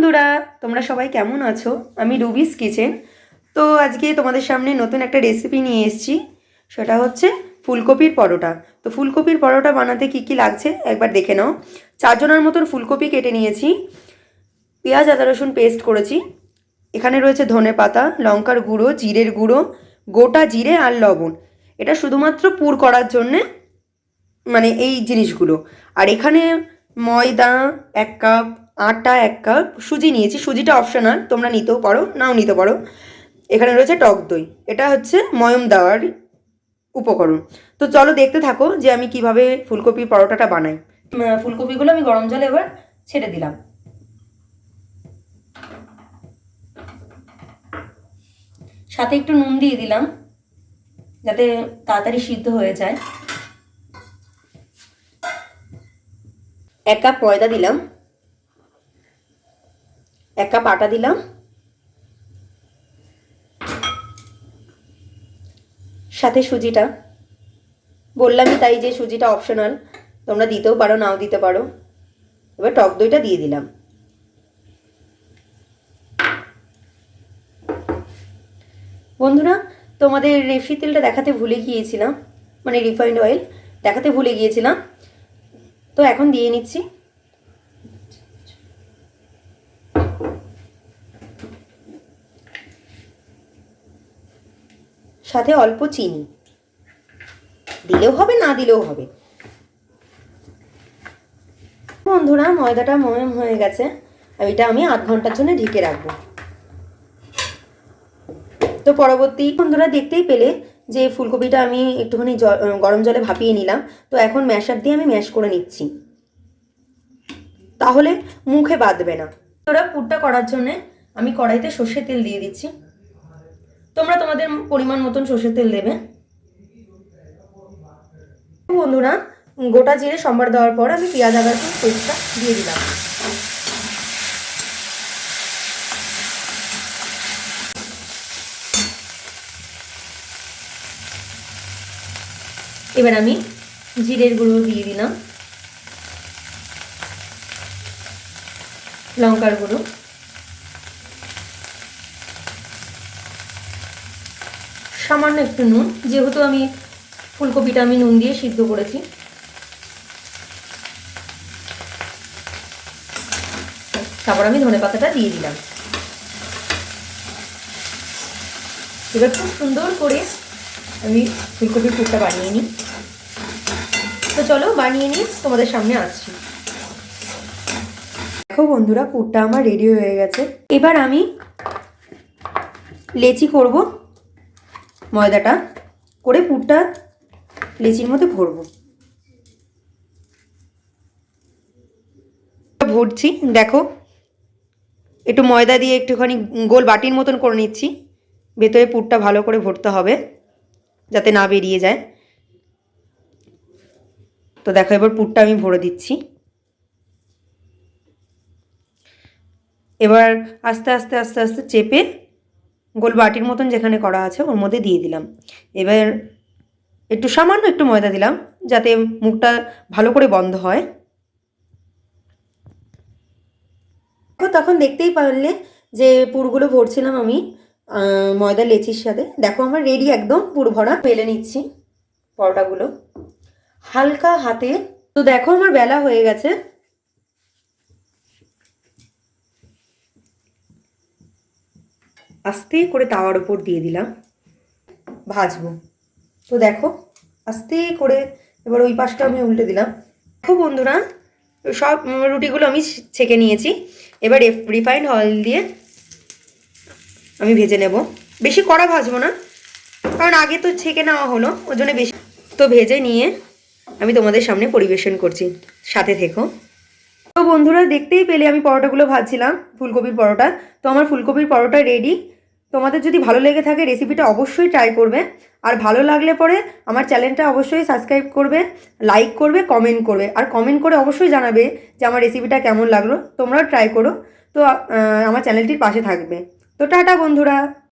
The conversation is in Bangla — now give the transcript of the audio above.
বন্ধুরা, তোমরা সবাই কেমন আছো? আমি রুবিস কিচেন। তো আজকে তোমাদের সামনে নতুন একটা রেসিপি নিয়ে এসেছি। সেটা হচ্ছে ফুলকপির পরোটা। তো ফুলকপির পরোটা বানাতে কি কি লাগছে একবার দেখে নাও। 4 জনের মতন ফুলকপি কেটে নিয়েছি, পেঁয়াজ আদা রসুন পেস্ট করেছি, এখানে রয়েছে ধনেপাতা, লঙ্কার গুঁড়ো, জিরের গুঁড়ো, গোটা জিরে আর লবণ। এটা শুধুমাত্র পুর করার জন্যে, মানে এই জিনিসগুলো। আর এখানে ময়দা 1 কাপ, আটা 1 কাপ, সুজি নিয়েছি। সুজিটা অপশনাল, তোমরা নিতেও পারো নাও নিতে পারো। এখানে রয়েছে টক দই। এটা হচ্ছে ময়ম দেওয়ার উপকরণ। তো চলো দেখতে থাকো যে আমি কিভাবে ফুলকপির পরোটাটা বানাই। ফুলকপিগুলো আমি গরম জলে এবার ছেড়ে দিলাম। সাথে একটু নুন দিয়ে দিলাম যাতে তাড়াতাড়ি সিদ্ধ হয়ে যায়। 1 কাপ ময়দা দিলাম, 1 কাপ আটা দিলাম, সাথে সুজিটা। বললামই তাই যে সুজিটা অপশনাল, তোমরা দিতেও পারো নাও দিতে পারো। এবার টক দইটা দিয়ে দিলাম। বন্ধুরা, তোমাদের রেফি তেলটা দেখাতে ভুলে গিয়েছিলাম, মানে রিফাইন্ড অয়েল দেখাতে ভুলে গিয়েছিলাম, তো এখন দিয়ে নিচ্ছি। সাথে অল্প চিনি দিলেও হবে, না দিলেও হবে। বন্ধুরা, ময়দাটা ময়ম হয়ে গেছে, এটা আমি আধ ঘন্টার জন্য ঢেকে রাখবো। তো পরবর্তী বন্ধুরা দেখতেই পেলে যে ফুলকপিটা আমি একটুখানি গরম জলে ভাপিয়ে নিলাম। তো এখন ম্যাশার দিয়ে আমি ম্যাশ করে নিচ্ছি, তাহলে মুখে বাঁধবে না। তোরা পুরটা করার জন্য আমি কড়াইতে সর্ষের তেল দিয়ে দিচ্ছি। তোমরা তোমাদের পরিমাণ মতন সর্ষের তেল দেবে। বন্ধুরা, গোটা জিরে সম্বার দেওয়ার পর আমি পেঁয়াজ আদা রসুন পেস্টটা দিয়ে দিলাম। এবার আমি জিরের গুঁড়ো দিয়ে দিলাম, লঙ্কার গুঁড়ো, সামান্য একটু নুন, যেহেতু আমি ফুলকপিটা আমি নুন দিয়ে সিদ্ধ করেছি। তারপর আমি ধনেপাতাটা দিয়ে দিলাম। এবার খুব সুন্দর করে আমি ফুলকপির পুরটা বানিয়ে নিই। তো চলো বানিয়ে নিই, তোমাদের সামনে আসছি। দেখো বন্ধুরা, পুরটা আমার রেডি হয়ে গেছে। এবার আমি লেচি করব, ময়দাটা করে পুরটা লেচির মধ্যে ভরবো। ভরছি, দেখো একটু ময়দা দিয়ে একটুখানি গোল বাটির মতন করে নিচ্ছি। ভেতরে পুরটা ভালো করে ভরতে হবে যাতে না বেরিয়ে যায়। তো দেখো এবার পুরটা আমি ভরে দিচ্ছি। এবার আস্তে আস্তে আস্তে আস্তে চেপে গোল বাটির মতন যেখানে করা আছে ওর মধ্যে দিয়ে দিলাম। এবার একটু সামান্য একটু ময়দা দিলাম যাতে মুখটা ভালো করে বন্ধ হয়। তখন দেখতেই পারলে যে পুরগুলো ভরছিলাম আমি ময়দা লেচির সাথে। দেখো আমার রেডি, একদম পুর ভরা। বেলে নিচ্ছি পরোটাগুলো হালকা হাতে। তো দেখো আমার বেলা হয়ে গেছে। আস্তে করে তাওয়ার উপর দিয়ে দিলাম, ভাজবো। তো দেখো আস্তে করে এবার ওই পাশটা আমি উল্টে দিলাম। দেখো বন্ধুরা, সব রুটিগুলো আমি ছেঁকে নিয়েছি। এবার রিফাইন্ড অয়েল দিয়ে আমি ভেজে নেব। বেশি কড়া ভাজবো না, কারণ আগে তো ছেঁকে নেওয়া হলো, ওই জন্য বেশি। তো ভেজে নিয়ে আমি তোমাদের সামনে পরিবেশন করছি, সাথে থেকো। তো বন্ধুরা, দেখতেই পেলে আমি পরোটাগুলো ভাজছিলাম, ফুলকপির পরোটা। তো আমার ফুলকপির পরোটা রেডি। তোমাদের যদি ভালো লেগে থাকে রেসিপিটা অবশ্যই ট্রাই করবে। আর ভালো লাগলে পরে আমার চ্যানেলটা অবশ্যই সাবস্ক্রাইব করবে, লাইক করবে, কমেন্ট করবে। আর কমেন্ট করে অবশ্যই জানাবে যে আমার রেসিপিটা কেমন লাগলো। তোমরাও ট্রাই করো। তো আমার চ্যানেলটির পাশে থাকবে। তো টাটা বন্ধুরা।